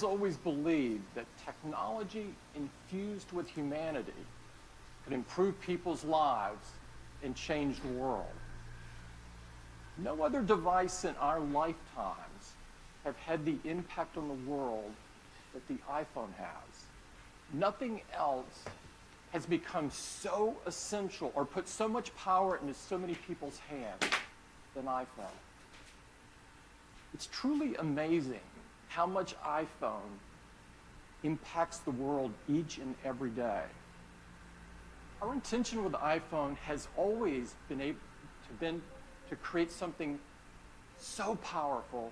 has always believed that technology infused with humanity could improve people's lives and change the world. No other device in our lifetimes have had the impact on the world that the iPhone has. Nothing else has become so essential or put so much power into so many people's hands than iPhone. It's truly amazing how much iPhone impacts the world each and every day. Our intention with the iPhone has always been to create something so powerful,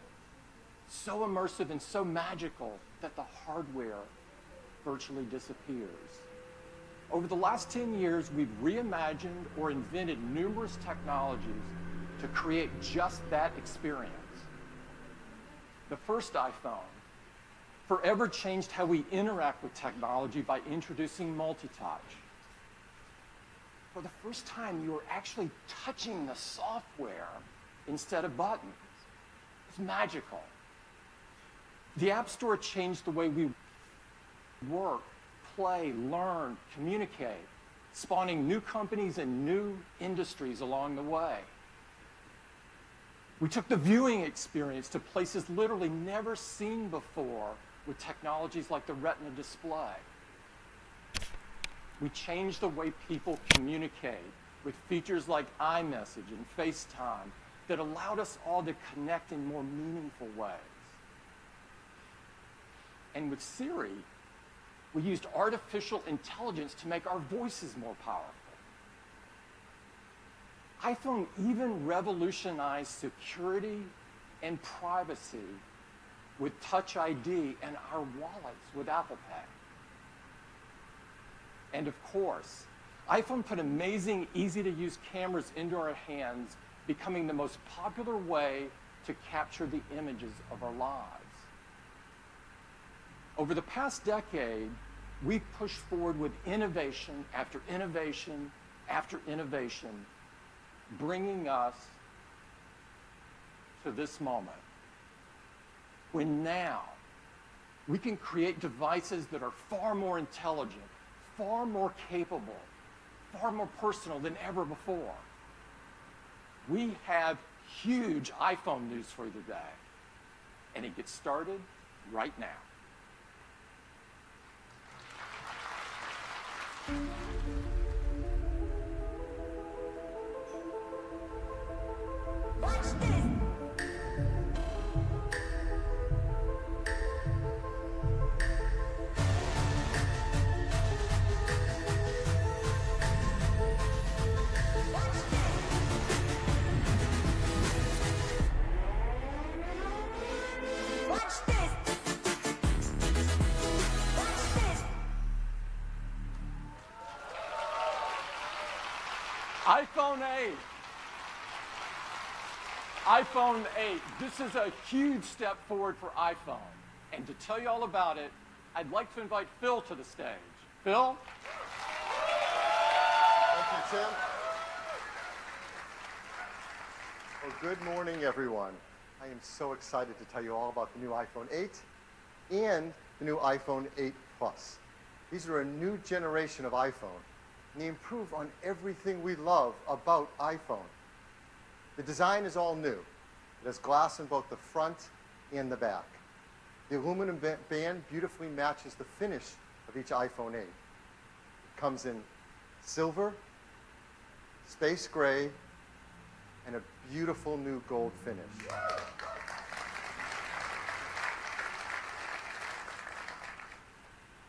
so immersive, and so magical that the hardware virtually disappears. Over the last 10 years, we've reimagined or invented numerous technologies to create just that experience. The first iPhone forever changed how we interact with technology by introducing multi-touch. For the first time, you were actually touching the software instead of buttons. It's magical. The App Store changed the way we work, play, learn, communicate, spawning new companies and new industries along the way. We took the viewing experience to places literally never seen before with technologies like the Retina display. We changed the way people communicate with features like iMessage and FaceTime that allowed us all to connect in more meaningful ways. And with Siri, we used artificial intelligence to make our voices more powerful. iPhone even revolutionized security and privacy with Touch ID and our wallets with Apple Pay. And of course, iPhone put amazing, easy-to-use cameras into our hands, becoming the most popular way to capture the images of our lives. Over the past decade, we've pushed forward with innovation after innovation after innovation, bringing us to this moment, when now we can create devices that are far more intelligent, far more capable, far more personal than ever before. We have huge iPhone news for you today, and it gets started right now. Watch this. Watch this. Watch this. iPhone 8. iPhone 8. This is a huge step forward for iPhone. And to tell you all about it, I'd like to invite Phil to the stage. Phil? Thank you, Tim. Well, good morning, everyone. I am so excited to tell you all about the new iPhone 8 and the new iPhone 8 Plus. These are a new generation of iPhone, and they improve on everything we love about iPhone. The design is all new. It has glass in both the front and the back. The aluminum band beautifully matches the finish of each iPhone 8. It comes in silver, space gray, and a beautiful new gold finish.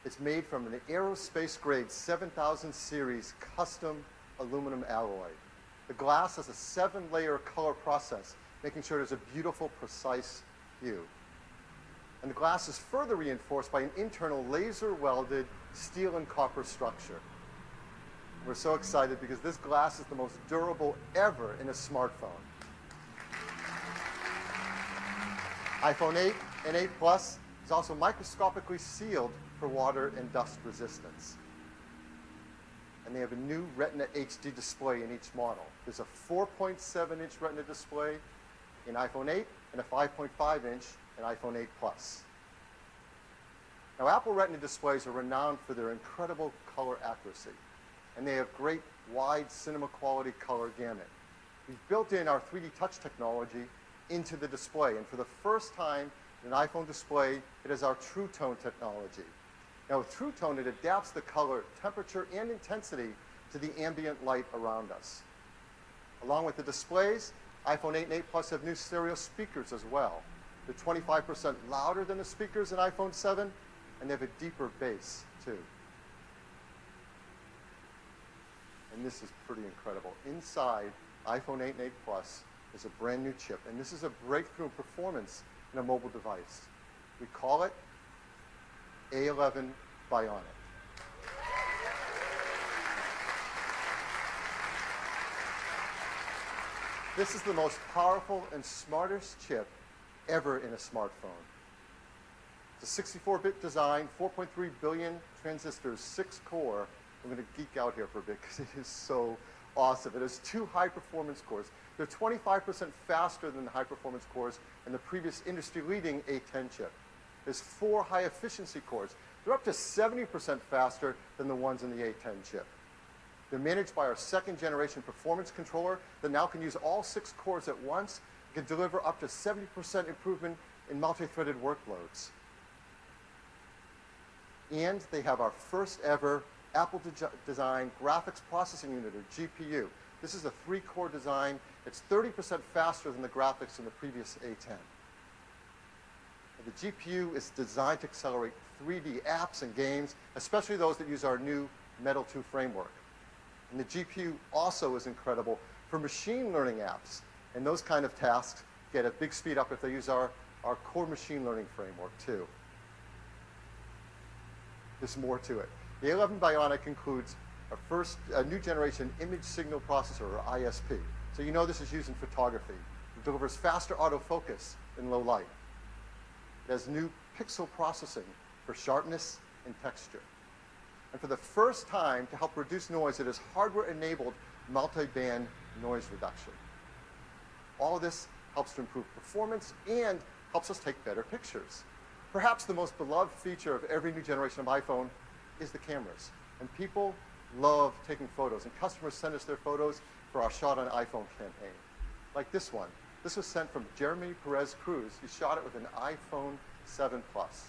It's made from an aerospace grade 7000 series custom aluminum alloy. The glass has a 7-layer color process, making sure there's a beautiful, precise hue. And the glass is further reinforced by an internal laser welded steel and copper structure. We're so excited because this glass is the most durable ever in a smartphone. iPhone 8 and 8 Plus is also microscopically sealed for water and dust resistance. And they have a new Retina HD display in each model. There's a 4.7-inch Retina display in iPhone 8 and a 5.5-inch in iPhone 8 Plus. Now, Apple Retina displays are renowned for their incredible color accuracy, and they have great wide cinema quality color gamut. We've built in our 3D touch technology into the display, and for the first time in an iPhone display, it is our True Tone technology. Now, with True Tone, it adapts the color, temperature, and intensity to the ambient light around us. Along with the displays, iPhone 8 and 8 Plus have new stereo speakers as well. They're 25% louder than the speakers in iPhone 7, and they have a deeper bass, too. And this is pretty incredible. Inside iPhone 8 and 8 Plus is a brand new chip, and this is a breakthrough in performance in a mobile device. We call it A11 Bionic. This is the most powerful and smartest chip ever in a smartphone. It's a 64-bit design, 4.3 billion transistors, 6-core. I'm going to geek out here for a bit because it is so awesome. It has 2 high-performance cores. They're 25% faster than the high-performance cores in the previous industry-leading A10 chip. There's 4 high-efficiency cores. They're up to 70% faster than the ones in the A10 chip. They're managed by our 2nd-generation performance controller that now can use all 6 cores at once and can deliver up to 70% improvement in multi-threaded workloads. And they have our first ever Apple design graphics processing unit, or GPU. This is a 3-core design. It's 30% faster than the graphics in the previous A10. And the GPU is designed to accelerate 3D apps and games, especially those that use our new Metal 2 framework. And the GPU also is incredible for machine learning apps. And those kind of tasks get a big speed up if they use our core machine learning framework, too. There's more to it. The A11 Bionic includes a new generation image signal processor, or ISP. So you know this is used in photography. It delivers faster autofocus in low light. It has new pixel processing for sharpness and texture. And for the first time, to help reduce noise, it has hardware-enabled multi-band noise reduction. All of this helps to improve performance and helps us take better pictures. Perhaps the most beloved feature of every new generation of iPhone is the cameras. And people love taking photos, and customers send us their photos for our Shot on iPhone campaign. Like this one. This was sent from Jeremy Perez Cruz. He shot it with an iPhone 7 Plus.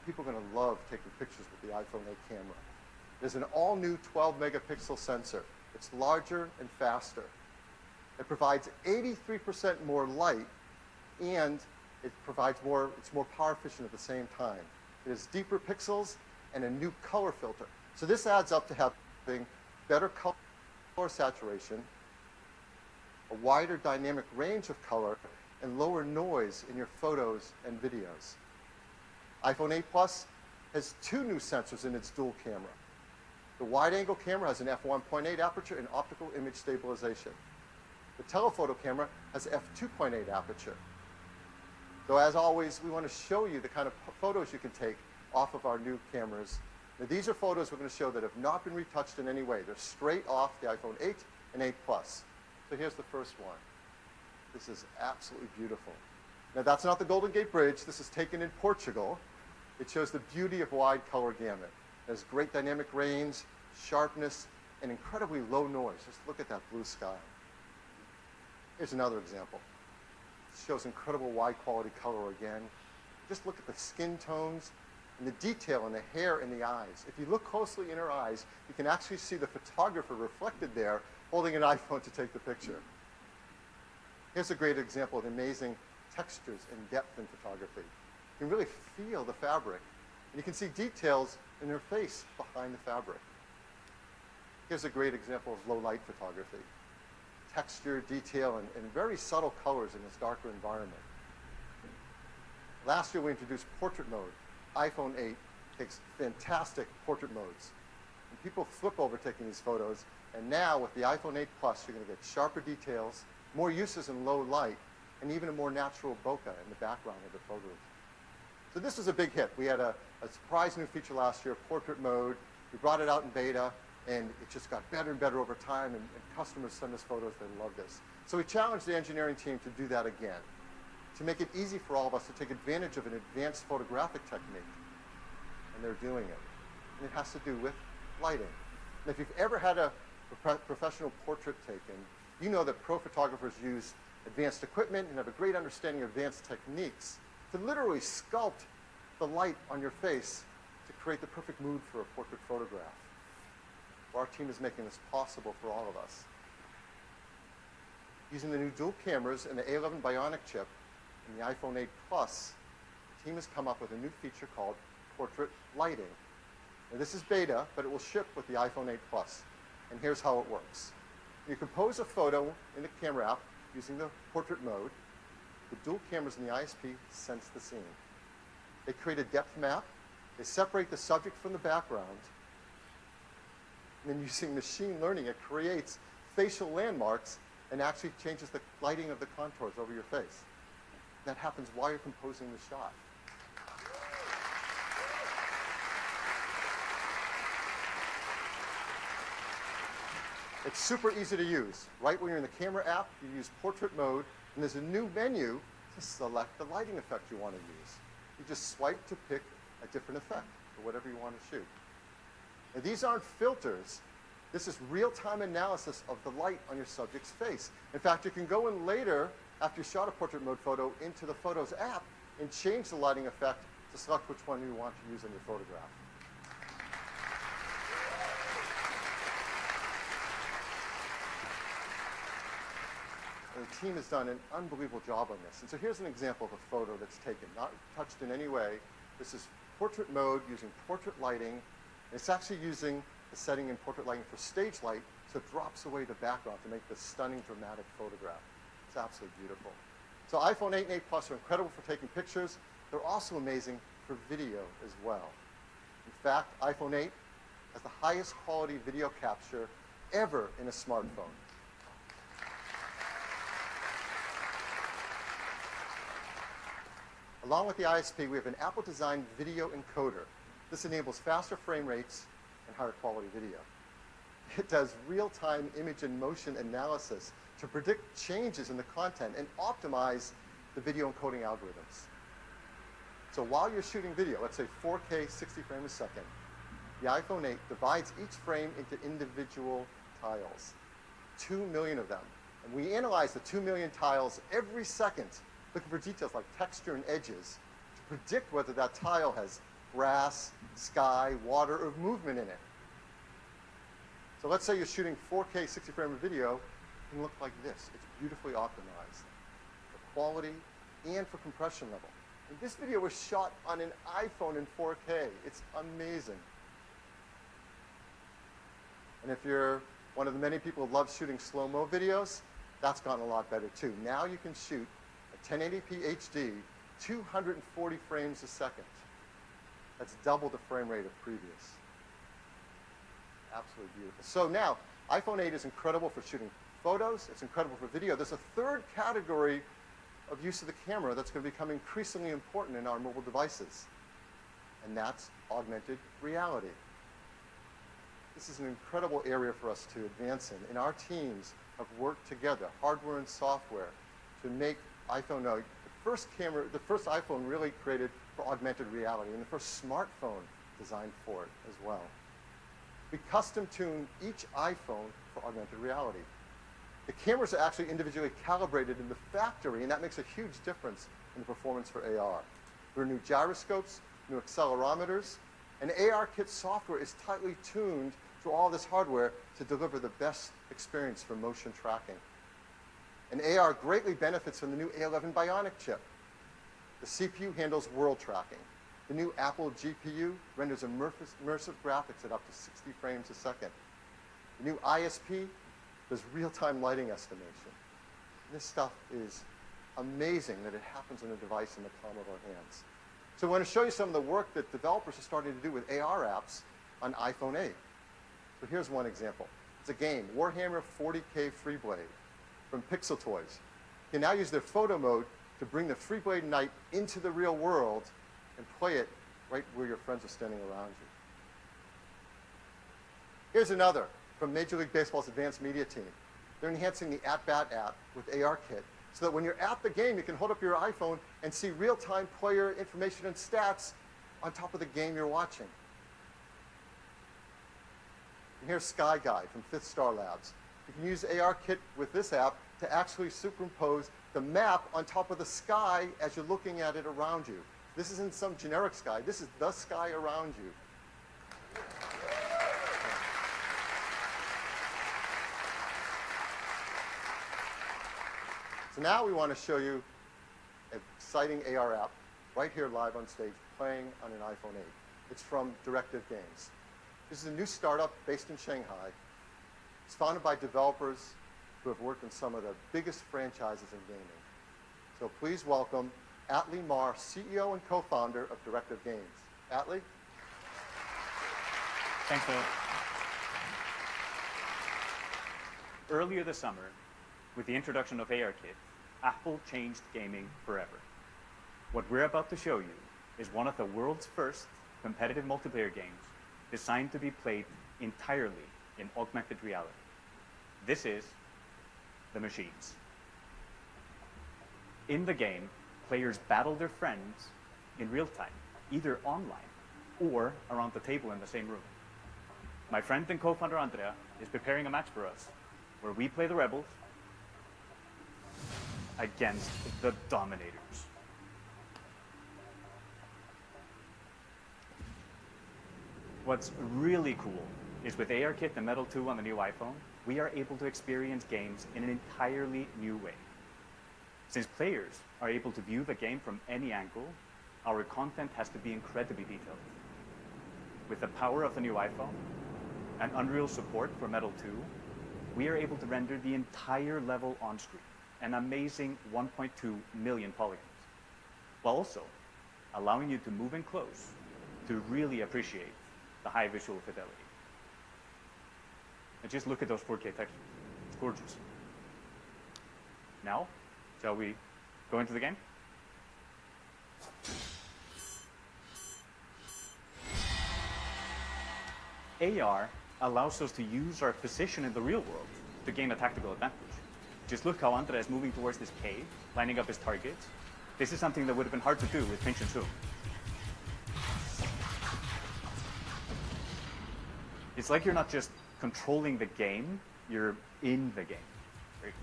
People are going to love taking pictures with the iPhone 8 camera. There's an all-new 12-megapixel sensor. It's larger and faster. It provides 83% more light, and it's more power efficient at the same time. It has deeper pixels and a new color filter. So this adds up to having better color saturation, a wider dynamic range of color, and lower noise in your photos and videos. iPhone 8 Plus has 2 new sensors in its dual camera. The wide-angle camera has an f1.8 aperture and optical image stabilization. The telephoto camera has f2.8 aperture. So as always, we want to show you the kind of photos you can take off of our new cameras. Now, these are photos we're going to show that have not been retouched in any way. They're straight off the iPhone 8 and 8 Plus. So here's the first one. This is absolutely beautiful. Now, that's not the Golden Gate Bridge. This is taken in Portugal. It shows the beauty of wide color gamut. It has great dynamic range, sharpness, and incredibly low noise. Just look at that blue sky. Here's another example. It shows incredible wide quality color again. Just look at the skin tones and the detail in the hair and the eyes. If you look closely in her eyes, you can actually see the photographer reflected there holding an iPhone to take the picture. Here's a great example of amazing textures and depth in photography. You can really feel the fabric. And you can see details in her face behind the fabric. Here's a great example of low light photography. Texture, detail, and very subtle colors in this darker environment. Last year we introduced portrait mode. iPhone 8 takes fantastic portrait modes. And people flip over taking these photos. And now with the iPhone 8 Plus, you're going to get sharper details, more uses in low light, and even a more natural bokeh in the background of the photos. So this was a big hit. We had a surprise new feature last year, portrait mode. We brought it out in beta, and it just got better and better over time, and customers send us photos. They love this. So we challenged the engineering team to do that again, to make it easy for all of us to take advantage of an advanced photographic technique. and they're doing it. And it has to do with lighting. And if you've ever had a professional portrait taken, you know that pro photographers use advanced equipment and have a great understanding of advanced techniques to literally sculpt the light on your face to create the perfect mood for a portrait photograph. Our team is making this possible for all of us. Using the new dual cameras and the A11 Bionic chip and the iPhone 8 Plus, the team has come up with a new feature called portrait lighting. Now, this is beta, but it will ship with the iPhone 8 Plus. And here's how it works. You compose a photo in the camera app using the portrait mode. The dual cameras in the ISP sense the scene. They create a depth map. They separate the subject from the background. And then using machine learning, it creates facial landmarks and actually changes the lighting of the contours over your face. That happens while you're composing the shot. It's super easy to use. Right when you're in the camera app, you use portrait mode, and there's a new menu to select the lighting effect you want to use. You just swipe to pick a different effect for whatever you want to shoot. Now, these aren't filters. This is real-time analysis of the light on your subject's face. In fact, you can go in later, after you shot a portrait mode photo, into the Photos app and change the lighting effect to select which one you want to use on your photograph. And the team has done an unbelievable job on this. And so here's an example of a photo that's taken, not touched in any way. This is portrait mode using portrait lighting. It's actually using the setting in portrait lighting for stage light, so it drops away the background to make this stunning, dramatic photograph. It's absolutely beautiful. So iPhone 8 and 8 Plus are incredible for taking pictures. They're also amazing for video as well. In fact, iPhone 8 has the highest quality video capture ever in a smartphone. Along with the ISP, we have an Apple-designed video encoder. This enables faster frame rates and higher quality video. It does real-time image and motion analysis to predict changes in the content and optimize the video encoding algorithms. So while you're shooting video, let's say 4K 60 frames a second, the iPhone 8 divides each frame into individual tiles, 2 million of them. And we analyze the 2 million tiles every second, looking for details like texture and edges to predict whether that tile has grass, sky, water, or movement in it. So let's say you're shooting 4K 60 frame of video, it can look like this. It's beautifully optimized for quality and for compression level. And this video was shot on an iPhone in 4K. It's amazing. And if you're one of the many people who love shooting slow-mo videos, that's gotten a lot better too. Now you can shoot at 1080p HD, 240 frames a second. That's double the frame rate of previous. Absolutely beautiful. So now, iPhone 8 is incredible for shooting photos. It's incredible for video. There's a third category of use of the camera that's going to become increasingly important in our mobile devices, and that's augmented reality. This is an incredible area for us to advance in, and our teams have worked together, hardware and software, to make iPhone the first iPhone really created for augmented reality, and the first smartphone designed for it as well. We custom-tuned each iPhone for augmented reality. The cameras are actually individually calibrated in the factory, and that makes a huge difference in the performance for AR. There are new gyroscopes, new accelerometers, and ARKit software is tightly tuned to all this hardware to deliver the best experience for motion tracking. And AR greatly benefits from the new A11 Bionic chip. The CPU handles world tracking. The new Apple GPU renders immersive graphics at up to 60 frames a second. The new ISP does real-time lighting estimation. And this stuff is amazing that it happens on a device in the palm of our hands. So I want to show you some of the work that developers are starting to do with AR apps on iPhone 8. So here's one example. It's a game, Warhammer 40K Freeblade from Pixel Toys. You can now use their photo mode to bring the Freeblade Knight into the real world and play it right where your friends are standing around you. Here's another from Major League Baseball's advanced media team. They're enhancing the At-Bat app with ARKit so that when you're at the game, you can hold up your iPhone and see real-time player information and stats on top of the game you're watching. And here's Sky Guide from Fifth Star Labs. You can use ARKit with this app to actually superimpose the map on top of the sky as you're looking at it around you. This isn't some generic sky. This is the sky around you. So now we want to show you an exciting AR app right here live on stage playing on an iPhone 8. It's from Directive Games. This is a new startup based in Shanghai. It's founded by developers who have worked on some of the biggest franchises in gaming. So please welcome Atlee Mar, CEO and co-founder of Directive Games. Atlee? Thanks, Phil. Earlier this summer, with the introduction of ARKit, Apple changed gaming forever. What we're about to show you is one of the world's first competitive multiplayer games designed to be played entirely in augmented reality. This is The Machines. In the game, players battle their friends in real time, either online or around the table in the same room. My friend and co-founder Andrea is preparing a match for us, where we play the rebels against the dominators. What's really cool is with ARKit and Metal 2 on the new iPhone, we are able to experience games in an entirely new way. Since players are able to view the game from any angle, our content has to be incredibly detailed. With the power of the new iPhone and Unreal support for Metal 2, we are able to render the entire level on screen, an amazing 1.2 million polygons, while also allowing you to move in close to really appreciate the high visual fidelity. And just look at those 4K textures. It's gorgeous. Now, shall we go into the game? AR allows us to use our position in the real world to gain a tactical advantage. Just look how Andrea is moving towards this cave, lining up his targets. This is something that would have been hard to do with pinch and zoom. It's like you're not just controlling the game, you're in the game. Right?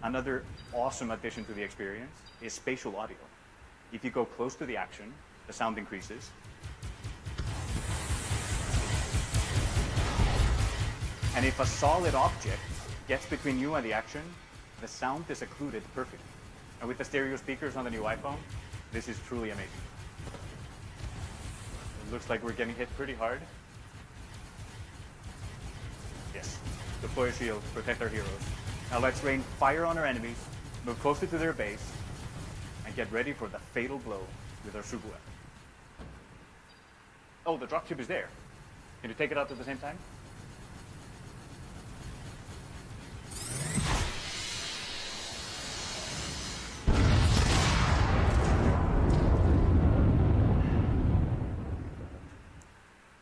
Another awesome addition to the experience is spatial audio. If you go close to the action, the sound increases. And if a solid object gets between you and the action, the sound is occluded perfectly. And with the stereo speakers on the new iPhone, this is truly amazing. It looks like we're getting hit pretty hard. Yes, deploy a shield, protect our heroes. Now let's rain fire on our enemies, move closer to their base, and get ready for the fatal blow with our super weapon. Oh, the dropship is there. Can you take it out at the same time?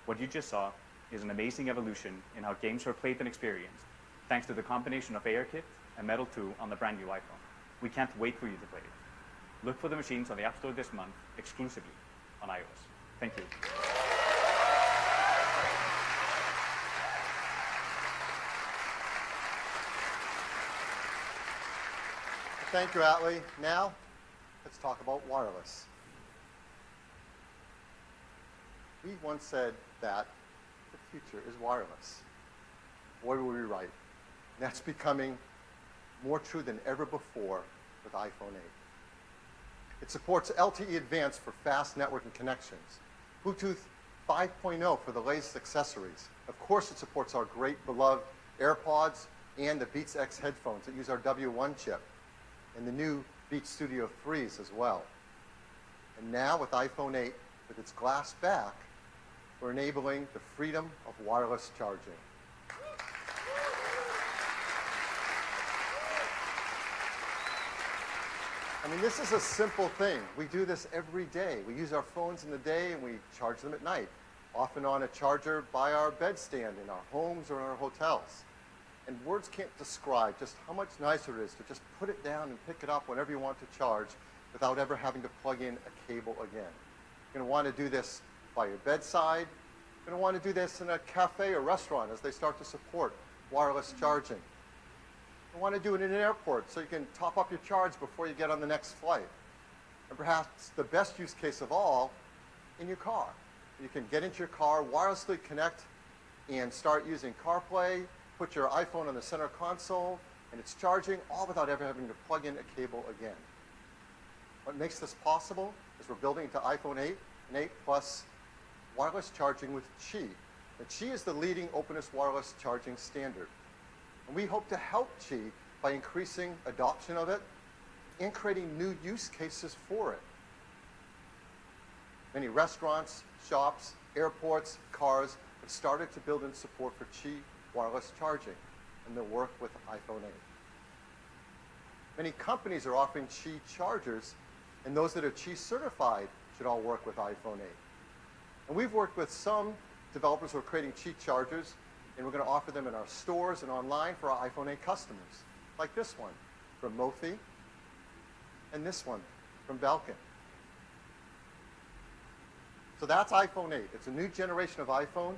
What you just saw is an amazing evolution in how games are played and experienced, thanks to the combination of ARKit and Metal 2 on the brand new iPhone. We can't wait for you to play it. Look for the machines on the App Store this month, exclusively on iOS. Thank you. Thank you, Atlee. Now, let's talk about wireless. We once said that the future is wireless. Boy, were we right. That's becoming more true than ever before with iPhone 8. It supports LTE Advanced for fast networking connections, Bluetooth 5.0 for the latest accessories. Of course, it supports our great beloved AirPods and the Beats X headphones that use our W1 chip, and the new Beats Studio 3s as well. And now with iPhone 8, with its glass back, we're enabling the freedom of wireless charging. I mean, this is a simple thing. We do this every day. We use our phones in the day and we charge them at night, often on a charger by our bedstand in our homes or in our hotels. And words can't describe just how much nicer it is to just put it down and pick it up whenever you want to charge without ever having to plug in a cable again. You're going to want to do this by your bedside. You're going to want to do this in a cafe or restaurant as they start to support wireless charging. You want to do it in an airport so you can top up your charge before you get on the next flight. And perhaps the best use case of all, in your car. You can get into your car, wirelessly connect, and start using CarPlay, put your iPhone on the center console, and it's charging, all without ever having to plug in a cable again. What makes this possible is we're building into iPhone 8 and 8 Plus wireless charging with Qi. And Qi is the leading openness wireless charging standard. And we hope to help Qi by increasing adoption of it and creating new use cases for it. Many restaurants, shops, airports, cars have started to build in support for Qi wireless charging, and they'll work with iPhone 8. Many companies are offering Qi chargers, and those that are Qi certified should all work with iPhone 8. And we've worked with some developers who are creating Qi chargers, and we're going to offer them in our stores and online for our iPhone 8 customers, like this one from Mophie, and this one from Belkin. So that's iPhone 8. It's a new generation of iPhone.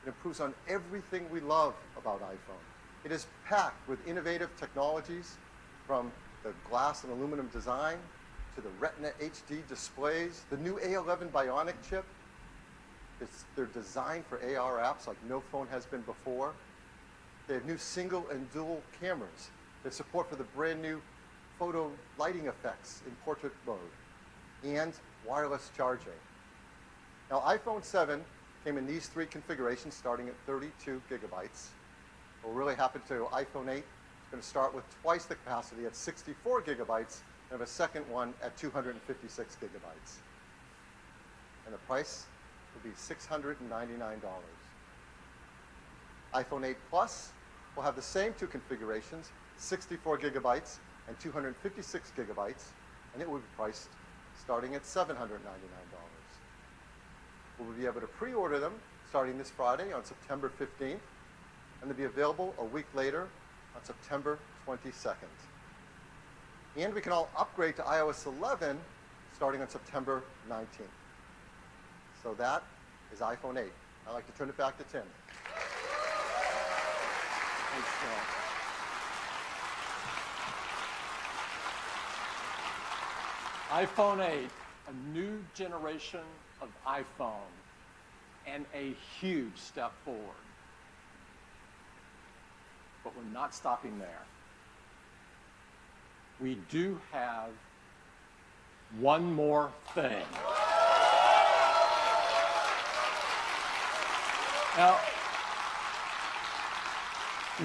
It improves on everything we love about iPhone. It is packed with innovative technologies, from the glass and aluminum design to the Retina HD displays, the new A11 Bionic chip. They're designed for AR apps like no phone has been before. They have new single and dual cameras. They have support for the brand new photo lighting effects in portrait mode and wireless charging. Now, iPhone 7 came in these three configurations starting at 32 gigabytes. We're really happy to tell you iPhone 8 is going to start with twice the capacity at 64 gigabytes and have a second one at 256 gigabytes. And the price will be $699. iPhone 8 Plus will have the same two configurations, 64 gigabytes and 256 gigabytes, and it will be priced starting at $799. We'll be able to pre-order them starting this Friday on September 15th, and they'll be available a week later on September 22nd. And we can all upgrade to iOS 11 starting on September 19th. So that is iPhone 8. I'd like to turn it back to Tim. Thanks, Phil. iPhone 8, a new generation of iPhone, and a huge step forward. But we're not stopping there. We do have one more thing. Now,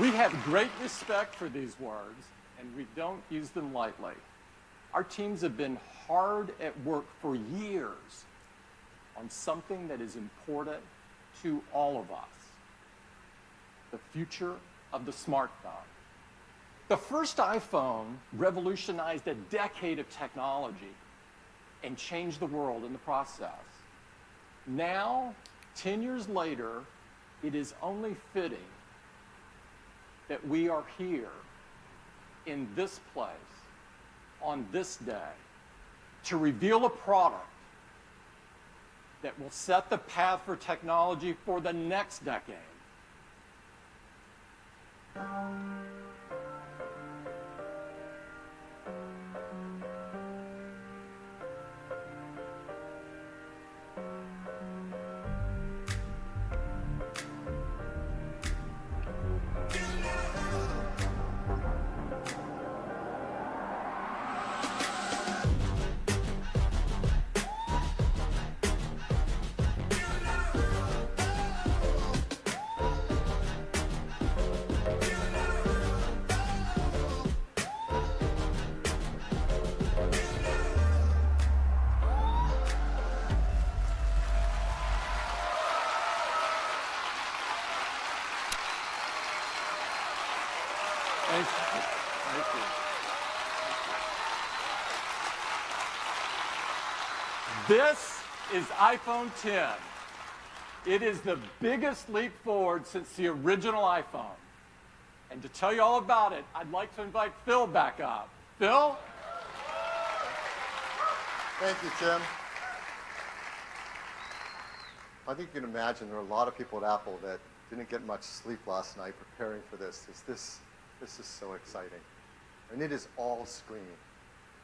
we have great respect for these words, and we don't use them lightly. Our teams have been hard at work for years on something that is important to all of us: the future of the smartphone. The first iPhone revolutionized a decade of technology and changed the world in the process. Now, 10 years later, it is only fitting that we are here in this place on this day to reveal a product that will set the path for technology for the next decade. Thank you. Thank you. This is iPhone 10. It is the biggest leap forward since the original iPhone. And to tell you all about it, I'd like to invite Phil back up. Phil? Thank you, Tim. I think you can imagine there are a lot of people at Apple that didn't get much sleep last night preparing for this. This is so exciting. And it is all screen.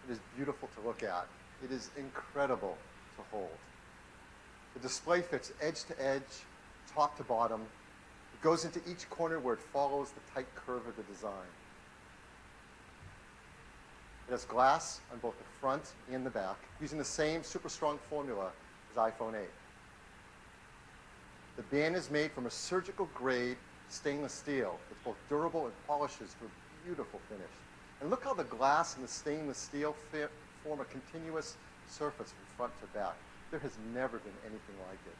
It is beautiful to look at. It is incredible to hold. The display fits edge to edge, top to bottom. It goes into each corner where it follows the tight curve of the design. It has glass on both the front and the back, using the same super strong formula as iPhone 8. The band is made from a surgical grade stainless steel. It's both durable and polishes to a beautiful finish. And look how the glass and the stainless steel form a continuous surface from front to back. There has never been anything like it.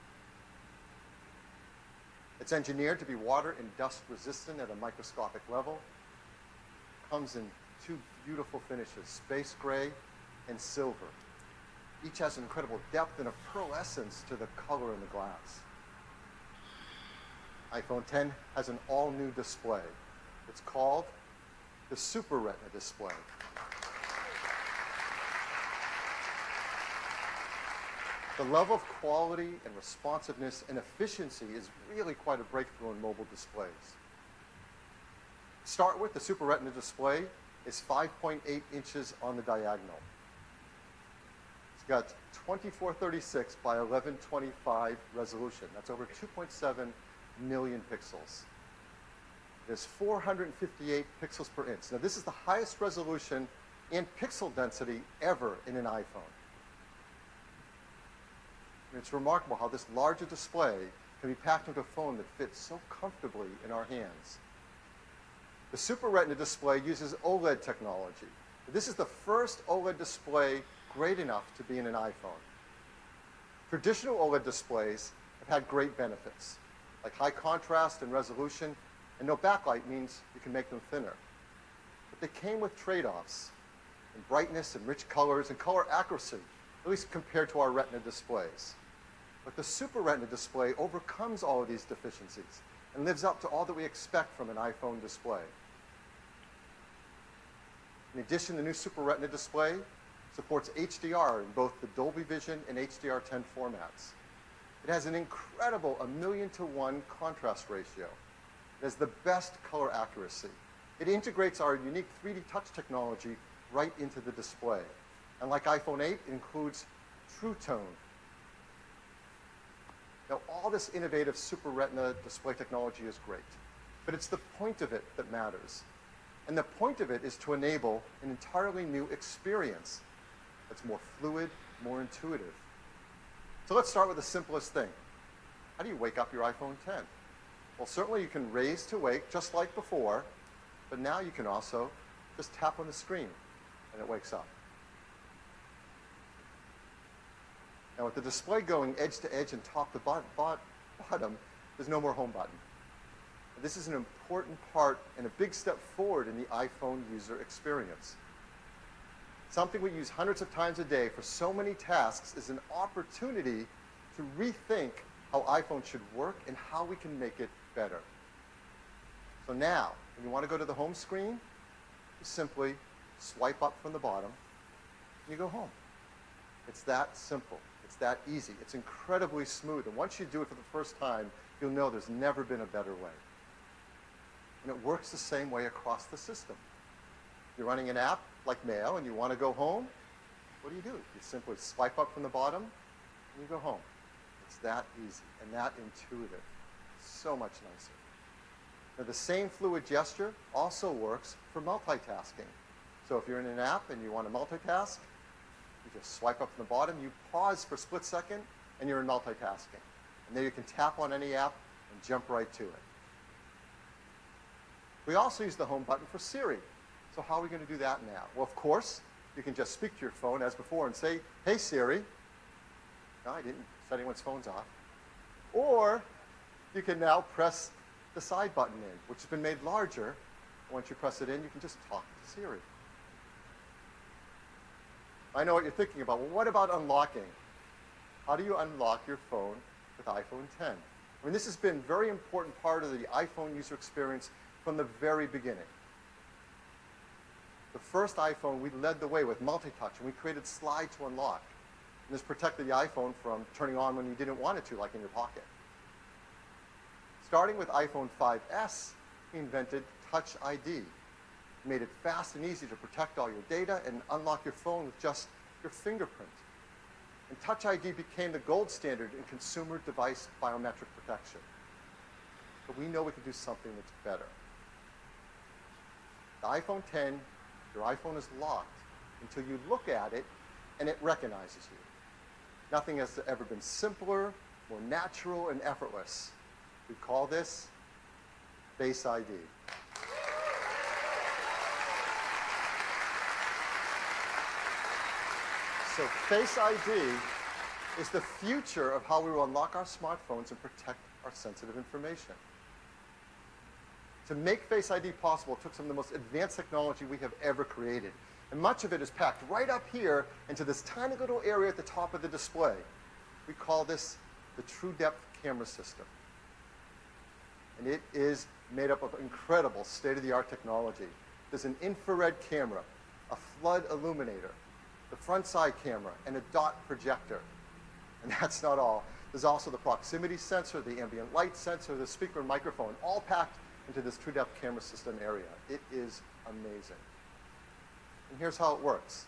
It's engineered to be water and dust resistant at a microscopic level. Comes in two beautiful finishes, space gray and silver. Each has an incredible depth and a pearlescence to the color in the glass. iPhone 10 has an all-new display. It's called the Super Retina display. The level of quality and responsiveness and efficiency is really quite a breakthrough in mobile displays. To start with, the Super Retina display is 5.8 inches on the diagonal. It's got 2436 by 1125 resolution. That's over 2.7 million pixels. There's 458 pixels per inch. Now, this is the highest resolution and pixel density ever in an iPhone. And it's remarkable how this larger display can be packed into a phone that fits so comfortably in our hands. The Super Retina display uses OLED technology. This is the first OLED display great enough to be in an iPhone. Traditional OLED displays have had great benefits, like high contrast and resolution, and no backlight means you can make them thinner. But they came with trade-offs in brightness and rich colors and color accuracy, at least compared to our Retina displays. But the Super Retina display overcomes all of these deficiencies and lives up to all that we expect from an iPhone display. In addition, the new Super Retina display supports HDR in both the Dolby Vision and HDR10 formats. It has an incredible 1,000,000 to 1 contrast ratio. It has the best color accuracy. It integrates our unique 3D touch technology right into the display. And like iPhone 8, it includes True Tone. Now, all this innovative Super Retina display technology is great, but it's the point of it that matters. And the point of it is to enable an entirely new experience that's more fluid, more intuitive. So let's start with the simplest thing. How do you wake up your iPhone 10? Well, certainly you can raise to wake just like before, but now you can also just tap on the screen and it wakes up. Now, with the display going edge to edge and top to bottom, there's no more home button. This is an important part and a big step forward in the iPhone user experience. Something we use hundreds of times a day for so many tasks is an opportunity to rethink how iPhone should work and how we can make it better. So now, when you want to go to the home screen, you simply swipe up from the bottom and you go home. It's that simple. It's that easy. It's incredibly smooth. And once you do it for the first time, you'll know there's never been a better way. And it works the same way across the system. You're running an app like Mail and you want to go home, what do? You simply swipe up from the bottom and you go home. It's that easy and that intuitive. So much nicer. Now, the same fluid gesture also works for multitasking. So if you're in an app and you want to multitask, you just swipe up from the bottom, you pause for a split second, and you're in multitasking. And there you can tap on any app and jump right to it. We also use the home button for Siri. So how are we going to do that now? Well, of course, you can just speak to your phone as before and say, "Hey, Siri." No, I didn't set anyone's phones off. Or you can now press the side button in, which has been made larger. Once you press it in, you can just talk to Siri. I know what you're thinking about. Well, what about unlocking? How do you unlock your phone with iPhone 10? I mean, this has been a very important part of the iPhone user experience from the very beginning. The first iPhone, we led the way with multi-touch, and we created slide to unlock. And this protected the iPhone from turning on when you didn't want it to, like in your pocket. Starting with iPhone 5S, we invented Touch ID. We made it fast and easy to protect all your data and unlock your phone with just your fingerprint. And Touch ID became the gold standard in consumer device biometric protection. But we know we can do something that's better. The iPhone 10, your iPhone is locked until you look at it and it recognizes you. Nothing has ever been simpler, more natural, and effortless. We call this Face ID. So Face ID is the future of how we will unlock our smartphones and protect our sensitive information. To make Face ID possible, it took some of the most advanced technology we have ever created. And much of it is packed right up here into this tiny little area at the top of the display. We call this the True Depth Camera System. And it is made up of incredible state-of-the-art technology. There's an infrared camera, a flood illuminator, the front side camera, and a dot projector. And that's not all. There's also the proximity sensor, the ambient light sensor, the speaker and microphone, all packed into this True Depth Camera System area. It is amazing. And here's how it works.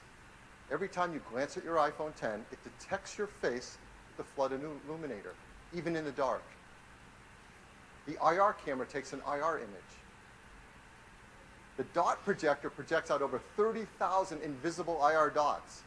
Every time you glance at your iPhone 10, it detects your face with the flood illuminator, even in the dark. The IR camera takes an IR image. The dot projector projects out over 30,000 invisible IR dots.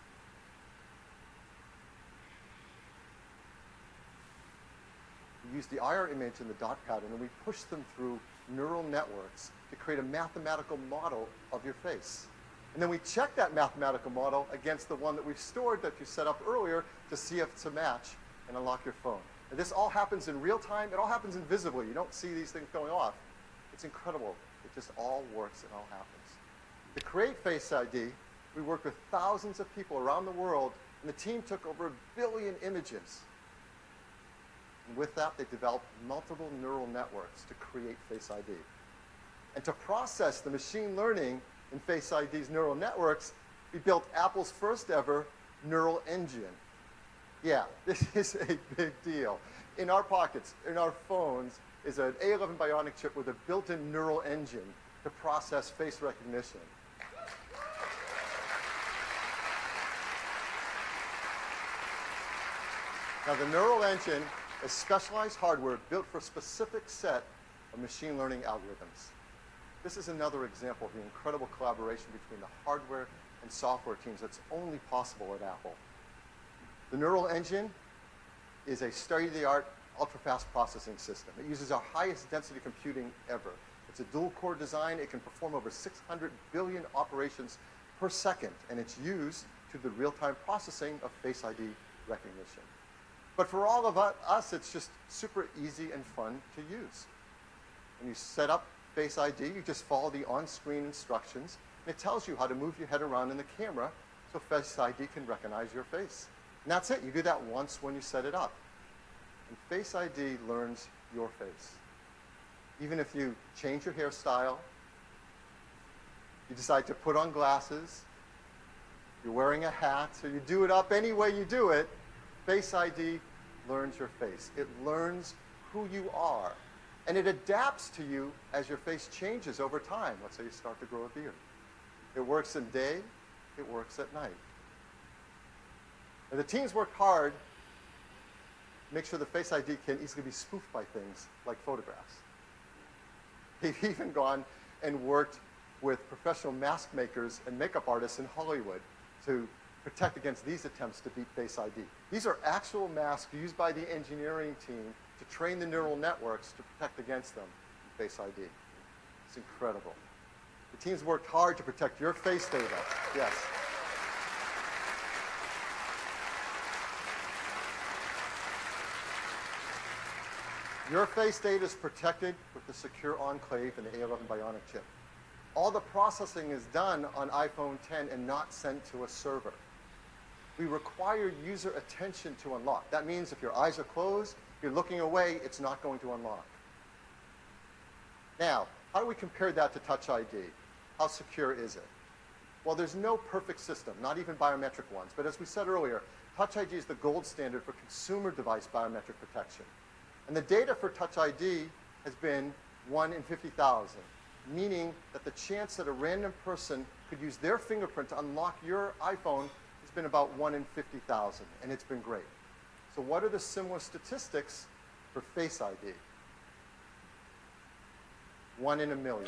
We use the IR image and the dot pattern, and we push them through neural networks to create a mathematical model of your face. And then we check that mathematical model against the one that we've stored that you set up earlier to see if it's a match and unlock your phone. And this all happens in real time. It all happens invisibly. You don't see these things going off. It's incredible. It just all works and all happens. To create Face ID, we worked with thousands of people around the world, and the team took over 1 billion images. And with that, they developed multiple neural networks to create Face ID. And to process the machine learning in Face ID's neural networks, we built Apple's first ever neural engine. Yeah, this is a big deal. In our pockets, in our phones, is an A11 Bionic chip with a built-in neural engine to process face recognition. Now, the neural engine is specialized hardware built for a specific set of machine learning algorithms. This is another example of the incredible collaboration between the hardware and software teams that's only possible at Apple. The neural engine is a state-of-the-art, ultra-fast processing system. It uses our highest density computing ever. It's a dual-core design. It can perform over 600 billion operations per second, and it's used to the real-time processing of Face ID recognition. But for all of us, it's just super easy and fun to use. When you set up Face ID, you just follow the on-screen instructions, and it tells you how to move your head around in the camera so Face ID can recognize your face. And that's it. You do that once when you set it up. And Face ID learns your face. Even if you change your hairstyle, you decide to put on glasses, you're wearing a hat, so you do it up any way you do it, Face ID learns your face. It learns who you are. And it adapts to you as your face changes over time. Let's say you start to grow a beard. It works in day, it works at night. And the teams worked hard to make sure the Face ID can easily be spoofed by things like photographs. They've even gone and worked with professional mask makers and makeup artists in Hollywood to protect against these attempts to beat Face ID. These are actual masks used by the engineering team to train the neural networks to protect against them in Face ID. It's incredible. The teams worked hard to protect your face data. Yes. Your face data is protected with the secure enclave and the A11 Bionic chip. All the processing is done on iPhone 10 and not sent to a server. We require user attention to unlock. That means if your eyes are closed, you're looking away, it's not going to unlock. Now, how do we compare that to Touch ID? How secure is it? Well, there's no perfect system, not even biometric ones. But as we said earlier, Touch ID is the gold standard for consumer device biometric protection. And the data for Touch ID has been 1 in 50,000, meaning that the chance that a random person could use their fingerprint to unlock your iPhone has been about 1 in 50,000, and it's been great. So what are the similar statistics for Face ID? 1 in a million.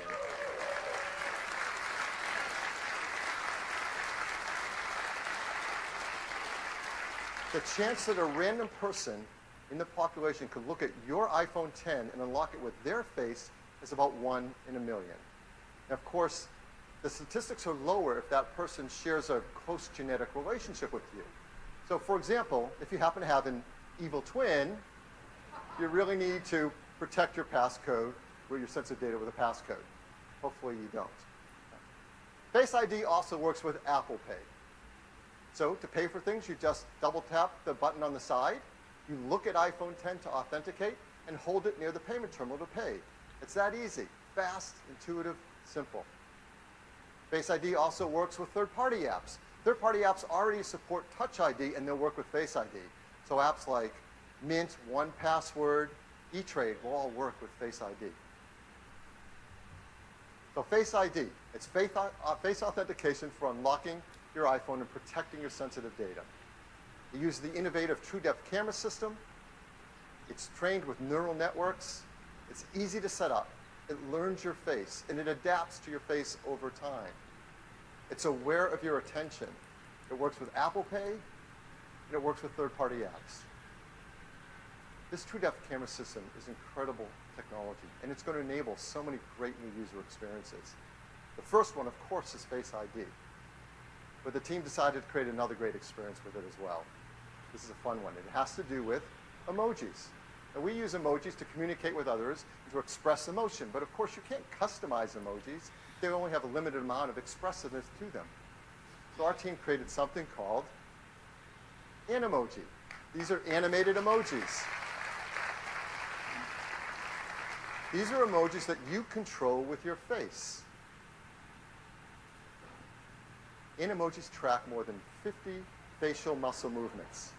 The chance that a random person in the population could look at your iPhone 10 and unlock it with their face is about 1 in a million. And of course, the statistics are lower if that person shares a close genetic relationship with you. So for example, if you happen to have an evil twin, you really need to protect your passcode or your sensitive data with a passcode. Hopefully you don't. Face ID also works with Apple Pay. So to pay for things, you just double tap the button on the side, you look at iPhone 10 to authenticate, and hold it near the payment terminal to pay. It's that easy, fast, intuitive, simple. Face ID also works with third-party apps. Third-party apps already support Touch ID, and they'll work with Face ID. So apps like Mint, 1Password, eTrade will all work with Face ID. So Face ID, it's face authentication for unlocking your iPhone and protecting your sensitive data. It uses the innovative TrueDepth camera system. It's trained with neural networks. It's easy to set up. It learns your face, and it adapts to your face over time. It's aware of your attention. It works with Apple Pay, and it works with third-party apps. This TrueDepth camera system is incredible technology, and it's going to enable so many great new user experiences. The first one, of course, is Face ID. But the team decided to create another great experience with it as well. This is a fun one. It has to do with emojis. And we use emojis to communicate with others and to express emotion. But of course, you can't customize emojis. They only have a limited amount of expressiveness to them. So our team created something called Animoji. These are animated emojis. These are emojis that you control with your face. Animojis track more than 50 facial muscle movements.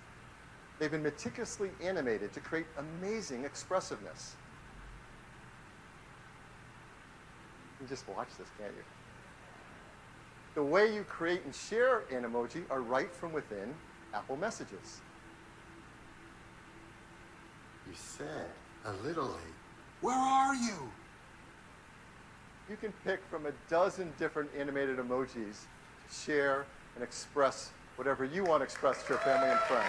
They've been meticulously animated to create amazing expressiveness. You can just watch this, can't you? The way you create and share Animoji are right from within Apple Messages. You said a little late. Where are you? You can pick from a dozen different animated emojis to share and express whatever you want to express to your family and friends.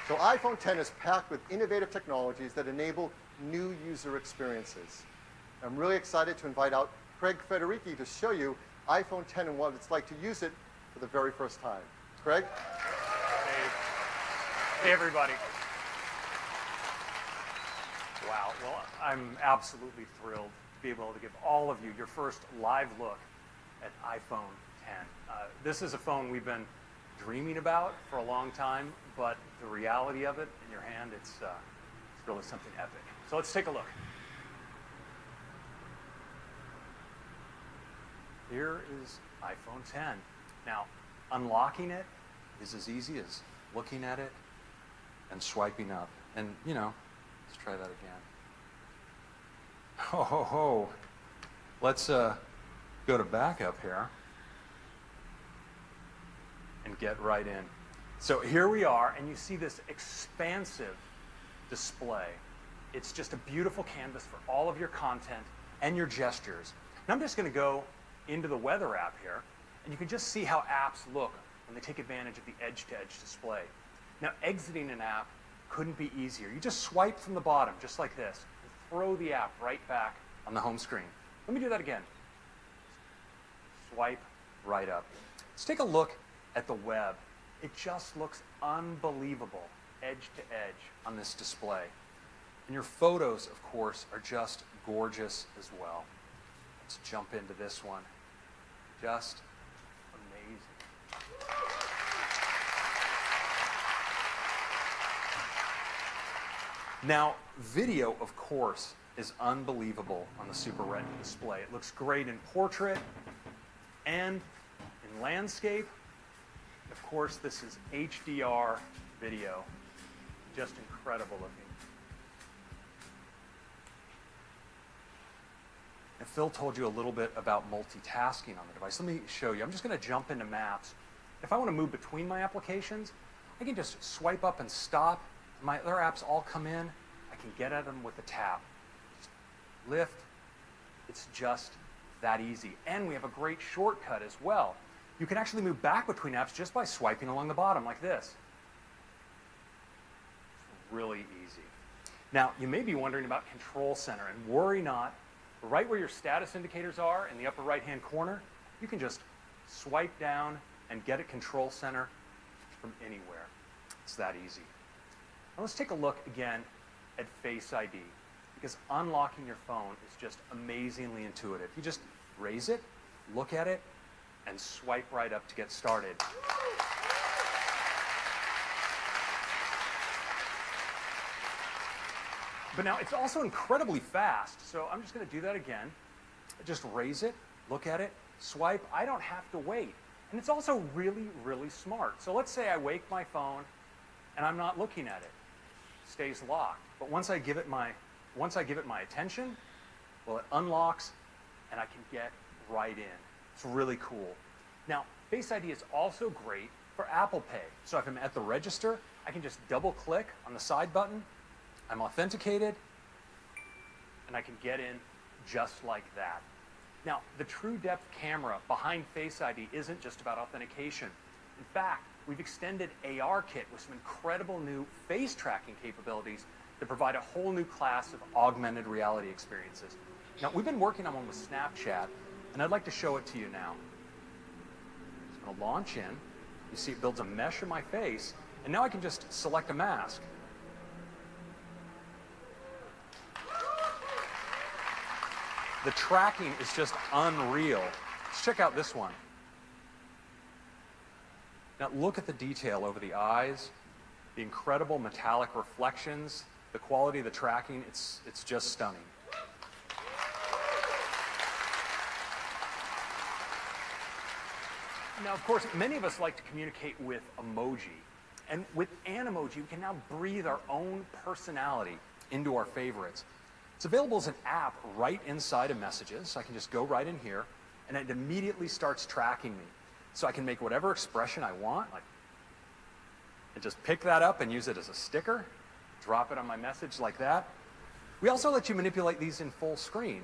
So iPhone 10 is packed with innovative technologies that enable new user experiences. I'm really excited to invite out Craig Federici to show you iPhone 10 and what it's like to use it for the very first time. Craig? Hey, everybody. Wow, well, I'm absolutely thrilled to be able to give all of you your first live look at iPhone 10. This is a phone we've been dreaming about for a long time, but the reality of it in your hand, it's really something epic. So let's take a look. Here is iPhone 10. Now, unlocking it is as easy as looking at it and swiping up. And, you know, let's try that again. Ho, ho, ho. Let's go to backup here and get right in. So here we are, and you see this expansive display. It's just a beautiful canvas for all of your content and your gestures. And I'm just going to go into the weather app here, and you can just see how apps look when they take advantage of the edge-to-edge display. Now, exiting an app couldn't be easier. You just swipe from the bottom, just like this, and throw the app right back on the home screen. Let me do that again. Swipe right up. Let's take a look at the web. It just looks unbelievable, edge to edge on this display. And your photos, of course, are just gorgeous as well. Let's jump into this one. Just amazing. Now, video, of course, is unbelievable on the Super Retina display. It looks great in portrait, And in landscape, of course, this is HDR video. Just incredible looking. And Phil told you a little bit about multitasking on the device. Let me show you. I'm just going to jump into Maps. If I want to move between my applications, I can just swipe up and stop. My other apps all come in. I can get at them with a tap. Just lift. It's just that easy. And we have a great shortcut as well. You can actually move back between apps just by swiping along the bottom like this. It's really easy. Now, you may be wondering about Control Center, and worry not. Right where your status indicators are in the upper right-hand corner, you can just swipe down and get at Control Center from anywhere. It's that easy. Now let's take a look again at Face ID, because unlocking your phone is just amazingly intuitive. You just raise it, look at it, and swipe right up to get started. But now it's also incredibly fast, so I'm just going to do that again. Just raise it, look at it, swipe. I don't have to wait. And it's also really, really smart. So let's say I wake my phone and I'm not looking at it. It stays locked. But once I give it my attention, well, it unlocks and I can get right in. It's really cool. Now, Face ID is also great for Apple Pay. So if I'm at the register, I can just double click on the side button. I'm authenticated, and I can get in just like that. Now, the True Depth camera behind Face ID isn't just about authentication. In fact, we've extended ARKit with some incredible new face tracking capabilities that provide a whole new class of augmented reality experiences. Now, we've been working on one with Snapchat, and I'd like to show it to you now. It's going to launch in. You see it builds a mesh of my face, and now I can just select a mask. The tracking is just unreal. Let's check out this one. Now look at the detail over the eyes, the incredible metallic reflections, the quality of the tracking, it's just stunning. Now, of course, many of us like to communicate with emoji. And with Animoji, we can now breathe our own personality into our favorites. It's available as an app right inside of Messages. I can just go right in here, and it immediately starts tracking me. So I can make whatever expression I want, and just pick that up and use it as a sticker, drop it on my message like that. We also let you manipulate these in full screen.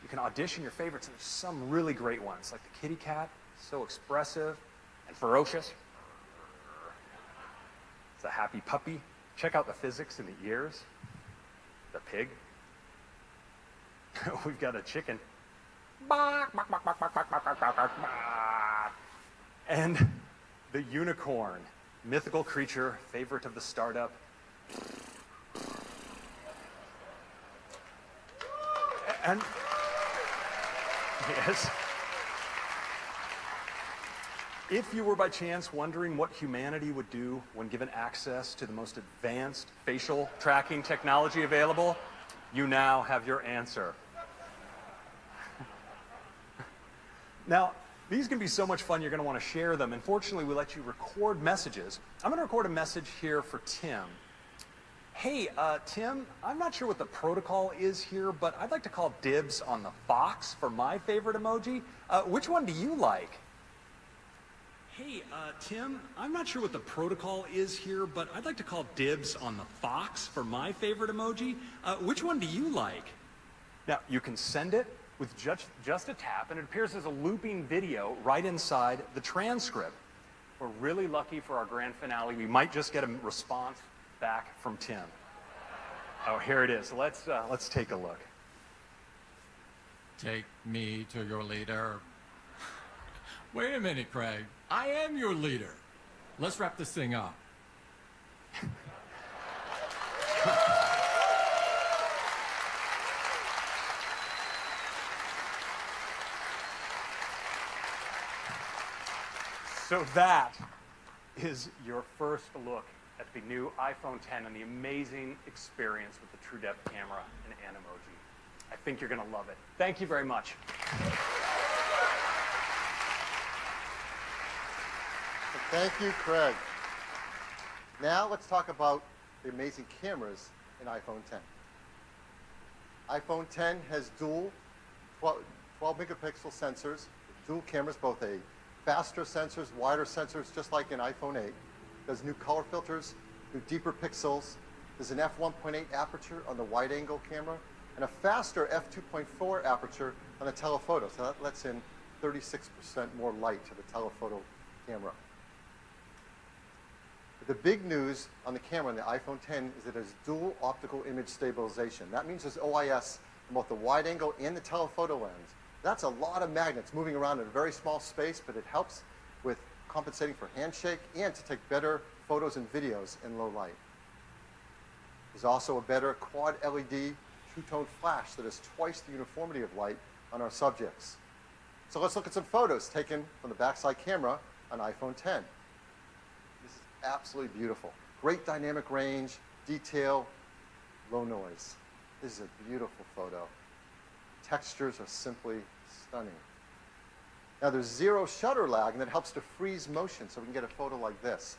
You can audition your favorites, and there's some really great ones, like the kitty cat, so expressive and ferocious. It's a happy puppy. Check out the physics in the ears. The pig. We've got a chicken. And the unicorn, mythical creature, favorite of the startup. And yes. If you were by chance wondering what humanity would do when given access to the most advanced facial tracking technology available, you now have your answer. Now, these can be so much fun, you're going to want to share them. Unfortunately, we let you record messages. I'm going to record a message here for Tim. Hey, Tim, I'm not sure what the protocol is here, but I'd like to call dibs on the fox for my favorite emoji. Which one do you like? Hey, Tim, I'm not sure what the protocol is here, but I'd like to call dibs on the fox for my favorite emoji. Which one do you like? Now, you can send it with just a tap, and it appears as a looping video right inside the transcript. We're really lucky for our grand finale. We might just get a response back from Tim. Oh, here it is. Let's take a look. Take me to your leader. Wait a minute, Craig. I am your leader. Let's wrap this thing up. So that is your first look at the new iPhone X and the amazing experience with the True Depth camera and Animoji. I think you're going to love it. Thank you very much. Thank you, Craig. Now let's talk about the amazing cameras in iPhone 10. iPhone 10 has dual 12 megapixel sensors, dual cameras, both a faster sensors, wider sensors, just like in iPhone 8. There's new color filters, new deeper pixels. There's an f1.8 aperture on the wide-angle camera, and a faster f2.4 aperture on the telephoto. So that lets in 36% more light to the telephoto camera. The big news on the camera on the iPhone 10 is that it has dual optical image stabilization. That means there's OIS in both the wide angle and the telephoto lens. That's a lot of magnets moving around in a very small space, but it helps with compensating for handshake and to take better photos and videos in low light. There's also a better quad LED two-tone flash that has twice the uniformity of light on our subjects. So let's look at some photos taken from the backside camera on iPhone 10. This is absolutely beautiful. Great dynamic range, detail, low noise. This is a beautiful photo. Textures are simply stunning. Now there's zero shutter lag, and that helps to freeze motion so we can get a photo like this.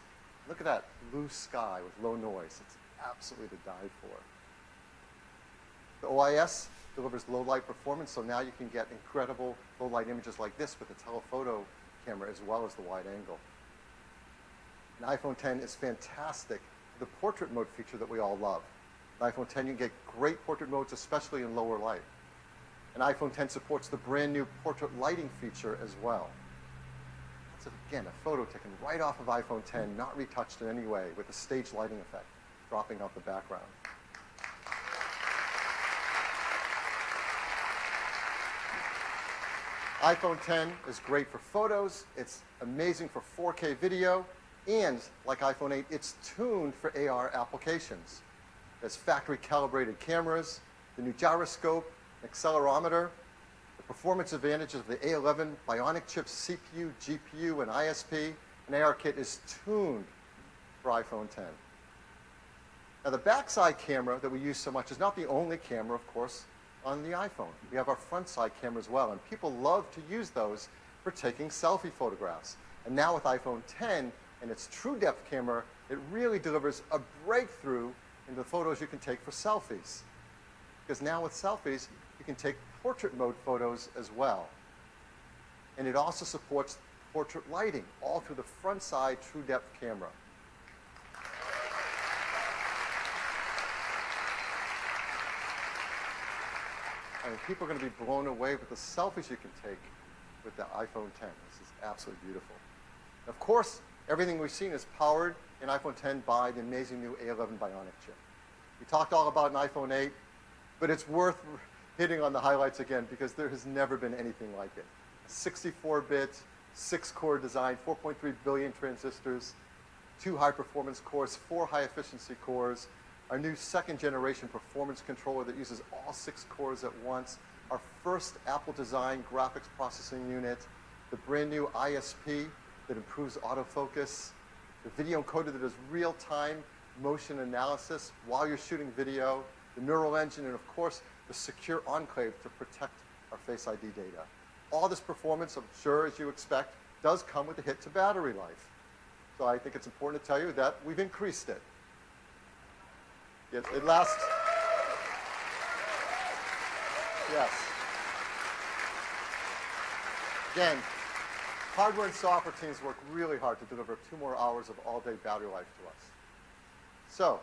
Look at that blue sky with low noise. It's absolutely to die for. The OIS delivers low light performance, so now you can get incredible low light images like this with the telephoto camera as well as the wide angle. And iPhone 10 is fantastic for the portrait mode feature that we all love. In iPhone 10 you can get great portrait modes, especially in lower light. And iPhone 10 supports the brand new portrait lighting feature as well. That's, again, a photo taken right off of iPhone 10, not retouched in any way, with a stage lighting effect dropping out the background. iPhone 10 is great for photos, it's amazing for 4K video, and like iPhone 8, it's tuned for AR applications. There's factory calibrated cameras, the new gyroscope, accelerometer, the performance advantages of the A11 Bionic chips CPU, GPU, and ISP, and ARKit is tuned for iPhone 10. Now the backside camera that we use so much is not the only camera, of course, on the iPhone. We have our front side camera as well, and people love to use those for taking selfie photographs. And now with iPhone 10 and its true depth camera, it really delivers a breakthrough in the photos you can take for selfies. Because now with selfies, you can take portrait mode photos as well. And it also supports portrait lighting, all through the front side true depth camera. I mean, people are going to be blown away with the selfies you can take with the iPhone 10. This is absolutely beautiful. Of course, everything we've seen is powered in iPhone 10 by the amazing new A11 Bionic chip. We talked all about an iPhone 8, but it's worth hitting on the highlights again because there has never been anything like it. A 64-bit, 6-core design, 4.3 billion transistors, 2 high-performance cores, 4 high-efficiency cores, our new second-generation performance controller that uses all 6 cores at once, our first Apple-designed graphics processing unit, the brand new ISP that improves autofocus, the video encoder that does real-time motion analysis while you're shooting video, the neural engine, and of course, the secure enclave to protect our Face ID data. All this performance, I'm sure, as you expect, does come with a hit to battery life. So I think it's important to tell you that we've increased it. It lasts. Yes. Again, hardware and software teams work really hard to deliver 2 more hours of all-day battery life to us. So,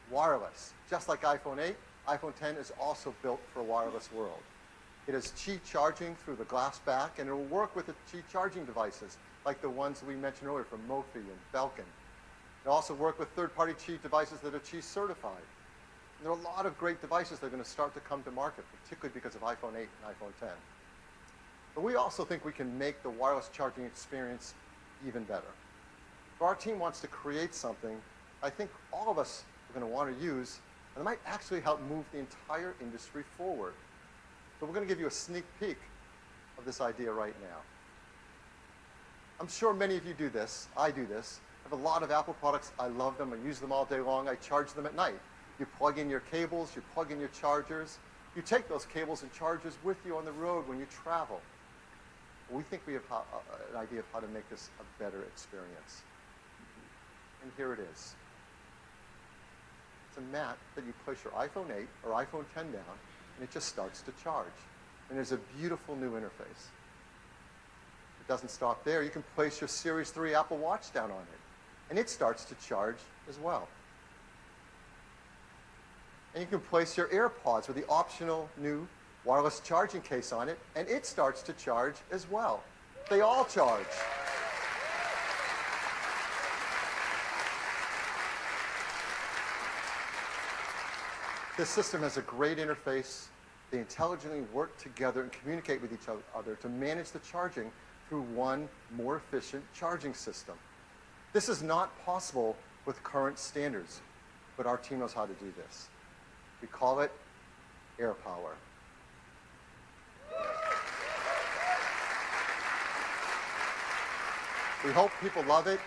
wireless. Just like iPhone 8, iPhone 10 is also built for a wireless world. It has Qi charging through the glass back, and it will work with the Qi charging devices, like the ones we mentioned earlier from Mophie and Belkin. It'll also work with third-party Qi devices that are Qi certified. And there are a lot of great devices that are going to start to come to market, particularly because of iPhone 8 and iPhone 10. But we also think we can make the wireless charging experience even better. If our team wants to create something I think all of us are going to want to use, and it might actually help move the entire industry forward. So we're going to give you a sneak peek of this idea right now. I'm sure many of you do this. I do this. I have a lot of Apple products. I love them. I use them all day long. I charge them at night. You plug in your cables. You plug in your chargers. You take those cables and chargers with you on the road when you travel. We think we have an idea of how to make this a better experience. And here it is. It's a mat that you place your iPhone 8 or iPhone 10 down, and it just starts to charge. And there's a beautiful new interface. It doesn't stop there. You can place your Series 3 Apple Watch down on it, and it starts to charge as well. And you can place your AirPods with the optional new wireless charging case on it, and it starts to charge as well. They all charge. This system has a great interface. They intelligently work together and communicate with each other to manage the charging through one more efficient charging system. This is not possible with current standards, but our team knows how to do this. We call it AirPower. We hope people love it,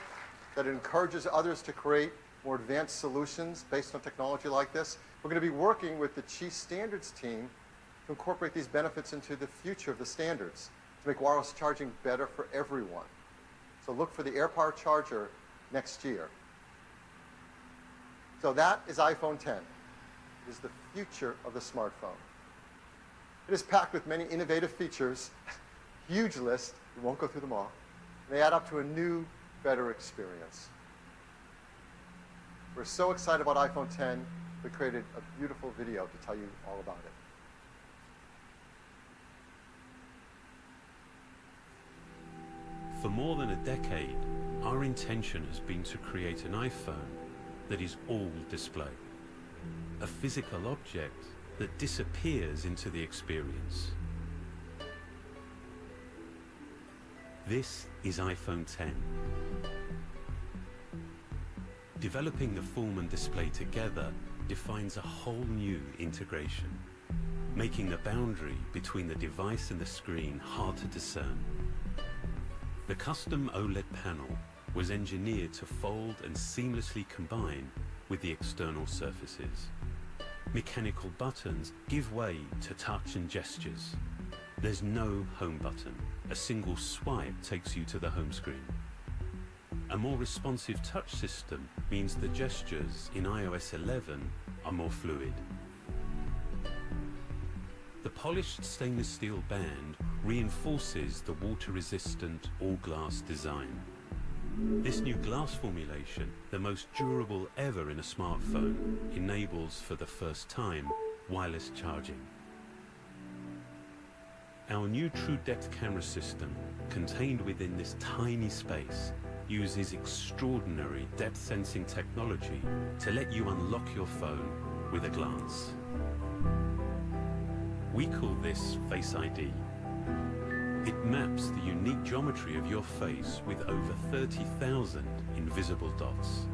that it encourages others to create more advanced solutions based on technology like this. We're going to be working with the Chief Standards team to incorporate these benefits into the future of the standards to make wireless charging better for everyone. So look for the AirPower charger next year. So that is iPhone 10. It is the future of the smartphone. It is packed with many innovative features, huge list, we won't go through them all. They add up to a new, better experience. We're so excited about iPhone 10, we created a beautiful video to tell you all about it. For more than a decade, our intention has been to create an iPhone that is all display. A physical object that disappears into the experience. This is iPhone 10. Developing the form and display together defines a whole new integration, making the boundary between the device and the screen hard to discern. The custom OLED panel was engineered to fold and seamlessly combine with the external surfaces. Mechanical buttons give way to touch and gestures. There's no home button. A single swipe takes you to the home screen. A more responsive touch system means the gestures in iOS 11 are more fluid. The polished stainless steel band reinforces the water-resistant all-glass design. This new glass formulation, the most durable ever in a smartphone, enables for the first time wireless charging. Our new True Depth camera system, contained within this tiny space, uses extraordinary depth sensing technology to let you unlock your phone with a glance. We call this Face ID. It maps the unique geometry of your face with over 30,000 invisible dots.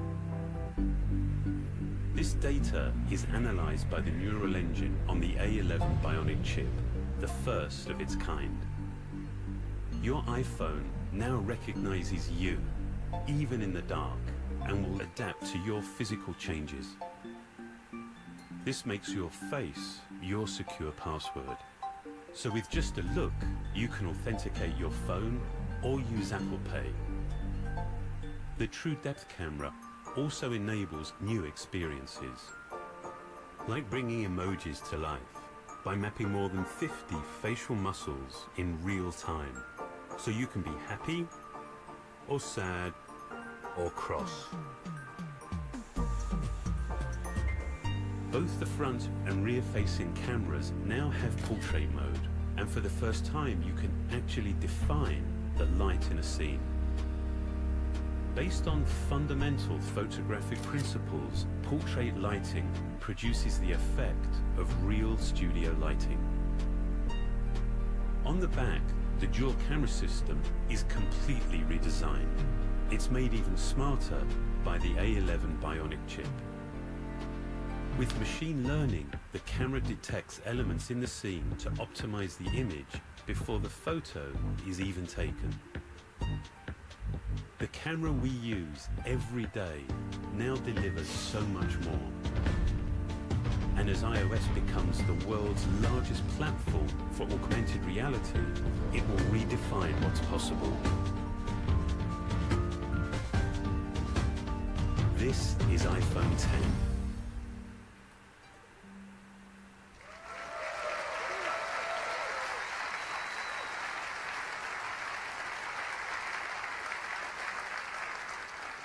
This data is analyzed by the neural engine on the A11 Bionic chip, the first of its kind. Your iPhone now recognizes you, even in the dark, and will adapt to your physical changes. This makes your face your secure password. So with just a look, you can authenticate your phone or use Apple Pay. The True Depth camera also enables new experiences, like bringing emojis to life by mapping more than 50 facial muscles in real time, so you can be happy or sad or cross. Both the front and rear-facing cameras now have portrait mode, and for the first time you can actually define the light in a scene. Based on fundamental photographic principles, portrait lighting produces the effect of real studio lighting. On the back, the dual camera system is completely redesigned. It's made even smarter by the A11 Bionic chip. With machine learning, the camera detects elements in the scene to optimize the image before the photo is even taken. The camera we use every day now delivers so much more. And as iOS becomes the world's largest platform for augmented reality, it will redefine what's possible. This is iPhone 10.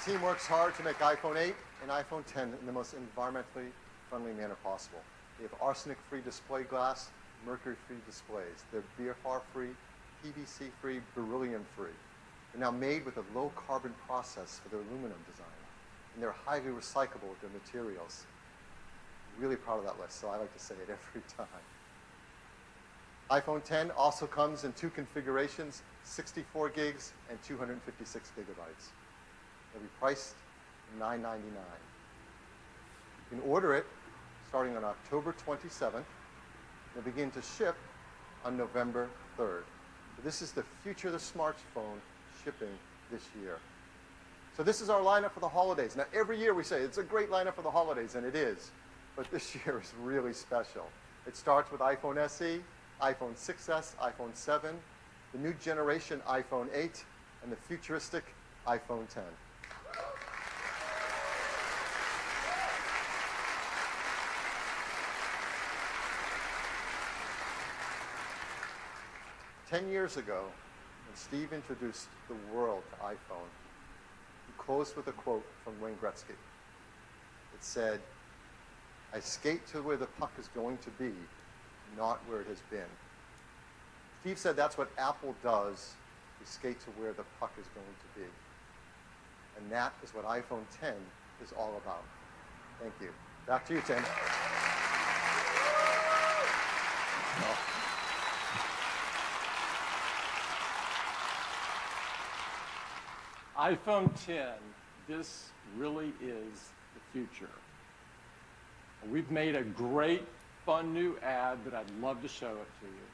The team works hard to make iPhone 8 and iPhone 10 in the most environmentally friendly manner possible. They have arsenic-free display glass, mercury-free displays. They're BFR-free, PVC-free, beryllium-free. They're now made with a low-carbon process for their aluminum design. And they're highly recyclable with their materials. I'm really proud of that list, so I like to say it every time. iPhone 10 also comes in two configurations, 64 gigs and 256 gigabytes. They'll be priced at $9.99. You can order it starting on October 27th. They'll begin to ship on November 3rd. So this is the future of the smartphone shipping this year. So this is our lineup for the holidays. Now, every year we say it's a great lineup for the holidays, and it is. But this year is really special. It starts with iPhone SE, iPhone 6s, iPhone 7, the new generation iPhone 8, and the futuristic iPhone 10. Ten years ago, when Steve introduced the world to iPhone, he closed with a quote from Wayne Gretzky. It said, "I skate to where the puck is going to be, not where it has been." Steve said that's what Apple does. We skate to where the puck is going to be. And that is what iPhone 10 is all about. Thank you. Back to you, Tim. iPhone 10, this really is the future. We've made a great, fun new ad that I'd love to show it to you.